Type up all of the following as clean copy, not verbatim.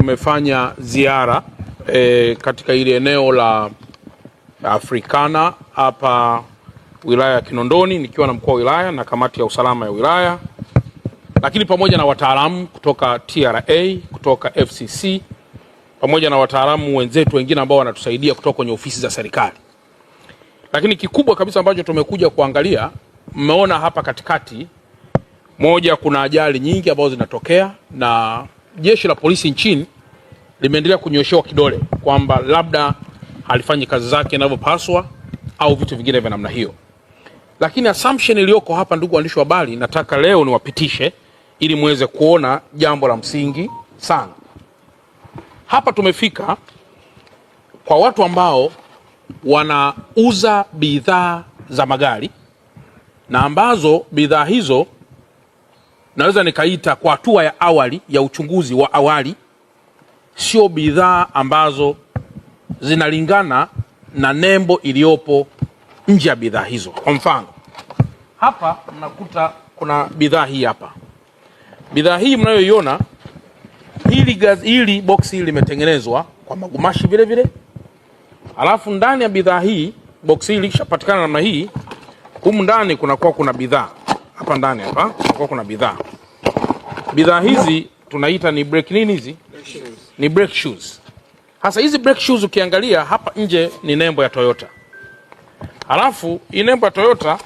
tumefanya ziara katika ile eneo la Africana hapa wilaya ya Kinondoni, nikiwa na mkuu wa wilaya na kamati ya usalama ya wilaya, lakini pamoja na wataalamu kutoka TRA, kutoka FCC, pamoja na wataalamu wenzetu wengine ambao wanatusaidia kutoka kwenye ofisi za serikali. Lakini kikubwa kabisa ambacho tumekuja kuangalia, mmeona hapa katikati, moja, kuna ajali nyingi ambazo zinatokea na jeshi la polisi nchini limeendelea kunyoshewa kidole kwamba labda halifanyi kazi zake inavyopaswa au vitu vingine vya namna hiyo. Lakini assumption iliyoko hapa, ndugu waandishi wa habari, nataka leo niwapitishe ili muweze kuona jambo la msingi sana. Hapa tumefika kwa watu ambao wanauza bidhaa za magari, na ambazo bidhaa hizo naweza nikaita kwa hatua ya awali ya uchunguzi wa awali, sio bidhaa ambazo zinalingana na nembo iliyopo nje ya bidhaa hizo. Kwa mfano, hapa mnakuta kuna bidhaa hii hapa. Bidhaa hii mnayoiona, hili box hili limetengenezwa kwa magumashi vile vile. Alafu ndani ya bidhaa hii, box hili kishapatikana namna hii, humu ndani kuna bidhaa. Hapa ndani hapa kuna bidhaa. Bidhaa hizi tunaita ni brake nini hizi? Ni brake shoes. Hasa hizi brake shoes ukiangalia hapa nje ni nembo ya Toyota. Alafu hii nembo ya Toyota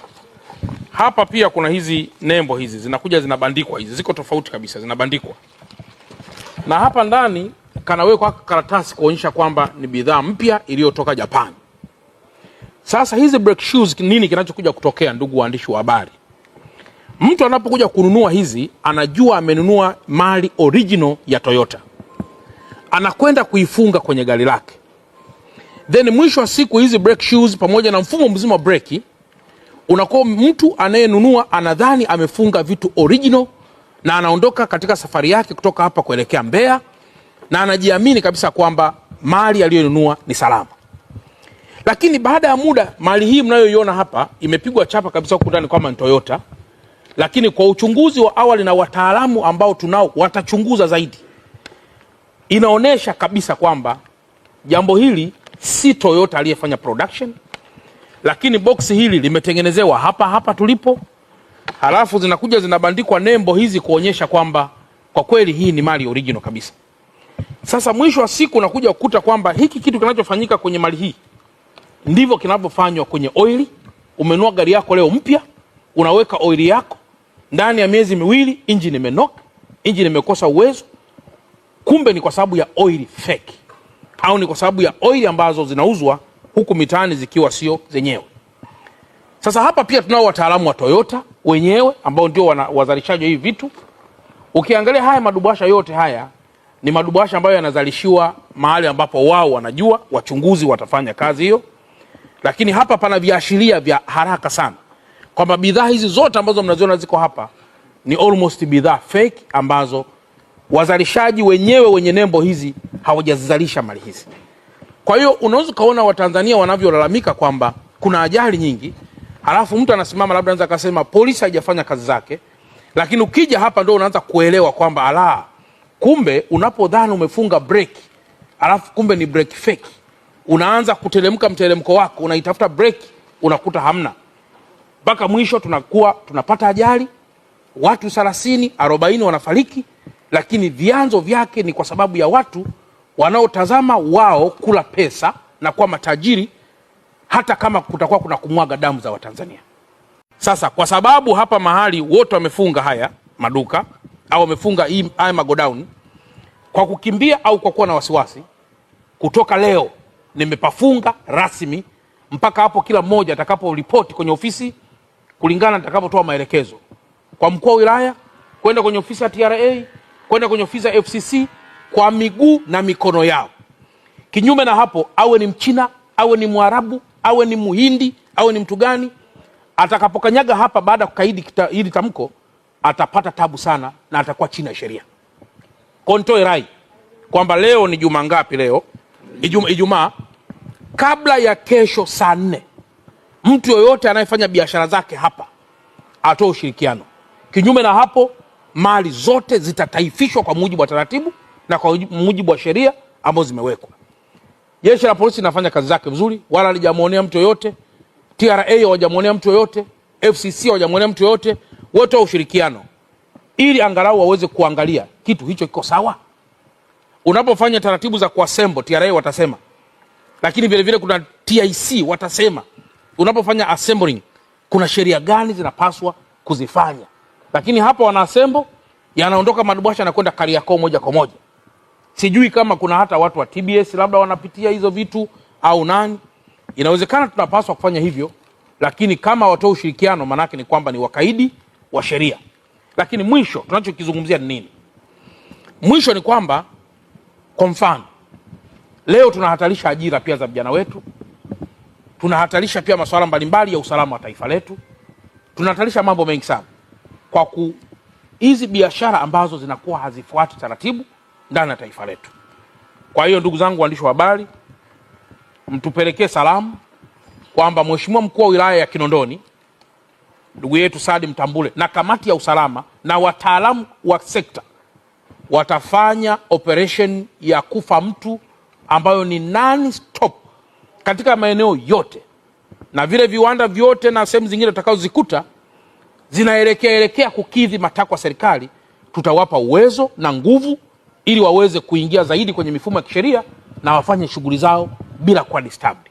hapa pia kuna hizi nembo hizi zinakuja zinabandikwa, hizi ziko tofauti kabisa, zinabandikwa. Na hapa ndani kanawekwa karatasi kuonyesha kwamba ni bidhaa mpya iliyotoka Japan. Sasa hizi brake shoes, nini kinachokuja kutokea, ndugu waandishi wa habari? Mtu anapokuja kununua hizi, anajua amenunua mali original ya Toyota, anakwenda kuifunga kwenye gari lake. Then mwisho wa siku hizi brake shoes pamoja na mfumo mzima wa breki, unakuwa mtu anayenunua anadhani amefunga vitu original, na anaondoka katika safari yake kutoka hapa kuelekea Mbeya, na anajiamini kabisa kwamba mali aliyonunua ni salama. Lakini baada ya muda, mali hii mnayoiona hapa imepigwa chapa kabisa huko ndani kwamba ni Toyota, lakini kwa uchunguzi wa awali na wataalamu ambao tunao watachunguza zaidi, inaonesha kabisa kwamba jambo hili si Toyota aliyefanya production, lakini box hili limetengenezewa hapa tulipo. Halafu zinakuja zinabandikwa nembo hizi kuonyesha kwamba kwa kweli hii ni mali original kabisa. Sasa mwisho wa siku unakuja kukuta kwamba hiki kitu kinachofanyika kwenye mali hii ndivyo kinavyofanywa kwenye oili. Umenunua gari yako leo mpya, unaweka oili yako, ndani ya miezi miwili engine imenoka, engine imekosa uwezo. Kumbe ni kwa sababu ya oil fake, au ni kwa sababu ya oil ambazo zinauzwa huku mitaani zikiwa sio zenyewe. Sasa hapa pia tunao wataalamu wa Toyota wenyewe ambao ndio wazalishaji hivi vitu. Ukiangalia haya madubasha yote haya ni madubasha ambayo yanazalishiwa mahali ambapo wao wanajua, wachunguzi watafanya kazi hiyo. Lakini hapa pana viashiria vya haraka sana kwamba bidhaa hizi zote ambazo mnaziona ziko hapa ni almost bidhaa fake ambazo wazalishaji wenyewe wenye nembo hizi hawajazalisha mali hizi. Kwa hiyo unaweza kaona Watanzania wanavyolalamika kwamba kuna ajali nyingi, halafu mtu anasimama labda anaweza kusema polisi haijafanya kazi zake, lakini ukija hapa ndio unaanza kuelewa kwamba ala, kumbe unapodhani umefunga brake, halafu kumbe ni brake fake. Unaanza kutelemka mtelemko wako, unaitafuta brake, unakuta hamna. Mpaka mwisho tunapata ajali, watu 30, 40 wanafariki, lakini vyanzo vyake ni kwa sababu ya watu wanaotazama wao kula pesa na kuwa matajiri, hata kama kutakuwa kuna kumwaga damu za Watanzania. Sasa kwa sababu hapa mahali wote wamefunga haya maduka au wamefunga haya magodown kwa kukimbia au kwa kuwa na wasiwasi, kutoka leo nimepafunga rasmi mpaka hapo kila mmoja atakapo ripoti kwenye ofisi kulingana nitakapotoa maelekezo kwa mkuu wa wilaya, kwenda kwenye ofisi ya TRA, kwenda kwenye ofisi ya FCC kwa miguu na mikono yao. Kinyume na hapo, awe ni Mchina, awe ni Mwarabu, awe ni Muhindi, awe ni mtu gani, atakapokanyaga hapa baada kukaidi hili tamko, atapata tabu sana na atakuwa chini ya sheria. Kontoe rai kwamba leo ni juma ngapi leo? Ijumaa. Kabla ya kesho saa 4, mtu yoyote anayefanya biashara zake hapa atoe ushirikiano. Kinyume na hapo, mali zote zitataifishwa kwa mujibu wa taratibu na kwa mujibu wa sheria ambazo zimewekwa. Jeshi la polisi linafanya kazi zake vizuri, wala halijamuonea mtu yoyote. TRA hawajamuonea mtu yoyote, FCC hawajamuonea mtu yoyote, wote wa ushirikiano ili angalau waweze kuangalia kitu hicho kiko sawa. Unapofanya taratibu za kuassemble, TRA watasema, lakini vile vile kuna TIC watasema unapofanya assembling kuna sheria gani zinapaswa kuzifanya. Lakini hapa wana assemble, yanaondoka madubasha na kwenda Kariakoo moja kwa moja. Sijui kama kuna hata watu wa TBS labda wanapitia hizo vitu au nani. Inawezekana tunapaswa kufanya hivyo, lakini kama watoa ushirikiano manake ni kwamba ni wakaidi wa sheria. Lakini mwisho tunachokizungumzia ni nini? Mwisho ni kwamba kwa mfano leo tunahatarisha ajira pia za vijana wetu. Tunahatarisha pia masuala mbalimbali ya usalama wa taifa letu. Tunahatarisha mambo mengi sana kwa hizi biashara ambazo zinakuwa hazifuati taratibu ndani ya taifa letu. Kwa hiyo ndugu zangu waandishi wa habari, mtupelekee salamu kwamba Mheshimiwa Mkuu wa Wilaya ya Kinondoni ndugu yetu Saadi Mtambule na kamati ya usalama na wataalamu wa sekta watafanya operation ya kufa mtu ambayo ni non-stop katika maeneo yote, na vile viwanda vyote na sehemu zingine tutakazozikuta zinaelekea kukidhi matakwa ya serikali. Tutawapa uwezo na nguvu ili waweze kuingia zaidi kwenye mifumo ya kisheria na wafanye shughuli zao bila kuwa disturbed.